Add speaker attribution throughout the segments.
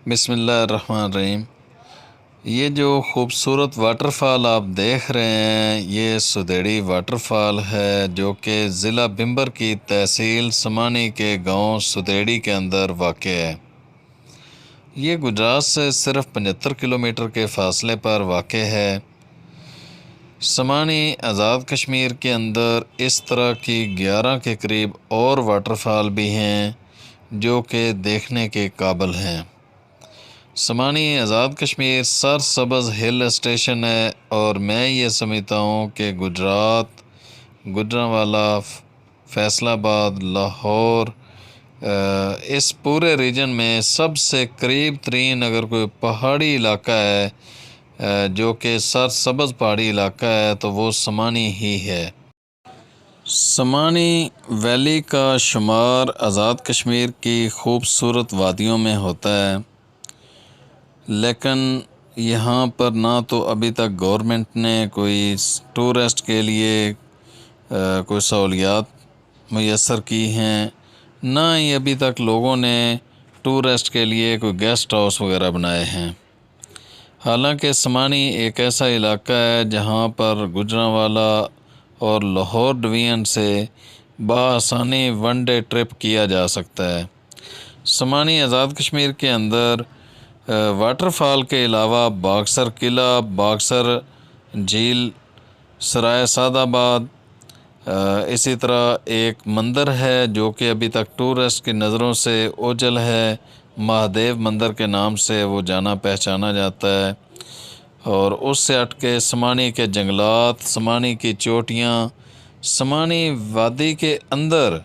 Speaker 1: بسم اللہ الرحمن الرحیم۔ یہ جو خوبصورت واٹر فال آپ دیکھ رہے ہیں یہ سدیڑی واٹر فال ہے جو کہ ضلع بمبر کی تحصیل سمانی کے گاؤں سدیڑی کے اندر واقع ہے۔ یہ گجرات سے صرف 75 کلومیٹر کے فاصلے پر واقع ہے۔ سمانی آزاد کشمیر کے اندر اس طرح کی 11 کے قریب اور واٹر فال بھی ہیں جو کہ دیکھنے کے قابل ہیں۔ سمانی آزاد کشمیر سرسبز ہل اسٹیشن ہے اور میں یہ سمجھتا ہوں کہ گجرات، گوجرانوالا، فیصل آباد، لاہور، اس پورے ریجن میں سب سے قریب ترین اگر کوئی پہاڑی علاقہ ہے جو کہ سرسبز پہاڑی علاقہ ہے تو وہ سمانی ہی ہے۔ سمانی ویلی کا شمار آزاد کشمیر کی خوبصورت وادیوں میں ہوتا ہے، لیکن یہاں پر نہ تو ابھی تک گورنمنٹ نے کوئی ٹورسٹ کے لیے کوئی سہولیات میسر کی ہیں، نہ ہی ابھی تک لوگوں نے ٹورسٹ کے لیے کوئی گیسٹ ہاؤس وغیرہ بنائے ہیں۔ حالانکہ سمانی ایک ایسا علاقہ ہے جہاں پر گوجرانوالا اور لاہور ڈویژن سے بآسانی ون ڈے ٹرپ کیا جا سکتا ہے۔ سمانی آزاد کشمیر کے اندر واٹر فال کے علاوہ باکسر قلعہ، باکسر جھیل، سرائے سعد آباد، اسی طرح ایک مندر ہے جو کہ ابھی تک ٹورسٹ کی نظروں سے اوجھل ہے، مہادیو مندر کے نام سے وہ جانا پہچانا جاتا ہے۔ اور اس سے ہٹ کے سمانی کے جنگلات، سمانی کی چوٹیاں، سمانی وادی کے اندر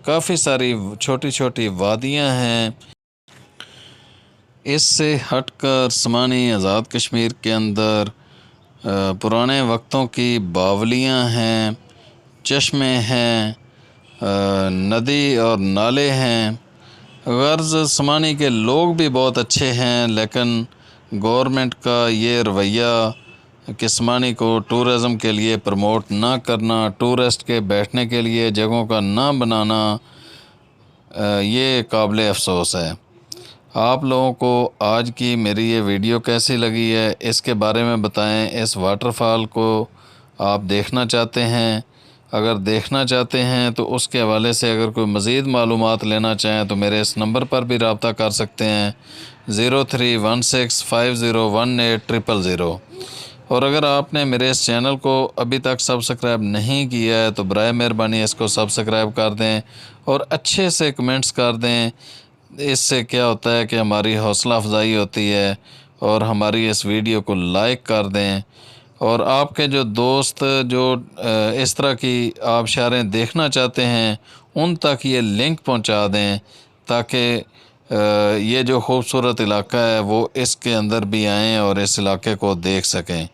Speaker 1: کافی ساری چھوٹی چھوٹی وادیاں ہیں۔ اس سے ہٹ کر سمانی آزاد کشمیر کے اندر پرانے وقتوں کی باولیاں ہیں، چشمے ہیں، ندی اور نالے ہیں۔ غرض سمانی کے لوگ بھی بہت اچھے ہیں، لیکن گورنمنٹ کا یہ رویہ کہ سمانی کو ٹورزم کے لیے پروموٹ نہ کرنا، ٹورسٹ کے بیٹھنے کے لیے جگہوں کا نہ بنانا، یہ قابل افسوس ہے۔ آپ لوگوں کو آج کی میری یہ ویڈیو کیسی لگی ہے اس کے بارے میں بتائیں۔ اس واٹر فال کو آپ دیکھنا چاہتے ہیں؟ اگر دیکھنا چاہتے ہیں تو اس کے حوالے سے اگر کوئی مزید معلومات لینا چاہیں تو میرے اس نمبر پر بھی رابطہ کر سکتے ہیں، 0316501800۔ اور اگر آپ نے میرے اس چینل کو ابھی تک سبسکرائب نہیں کیا ہے تو برائے مہربانی اس کو سبسکرائب کر دیں اور اچھے سے کمنٹس کر دیں۔ اس سے کیا ہوتا ہے کہ ہماری حوصلہ افزائی ہوتی ہے، اور ہماری اس ویڈیو کو لائک کر دیں، اور آپ کے جو دوست جو اس طرح کی آبشاریں دیکھنا چاہتے ہیں ان تک یہ لنک پہنچا دیں تاکہ یہ جو خوبصورت علاقہ ہے وہ اس کے اندر بھی آئیں اور اس علاقے کو دیکھ سکیں۔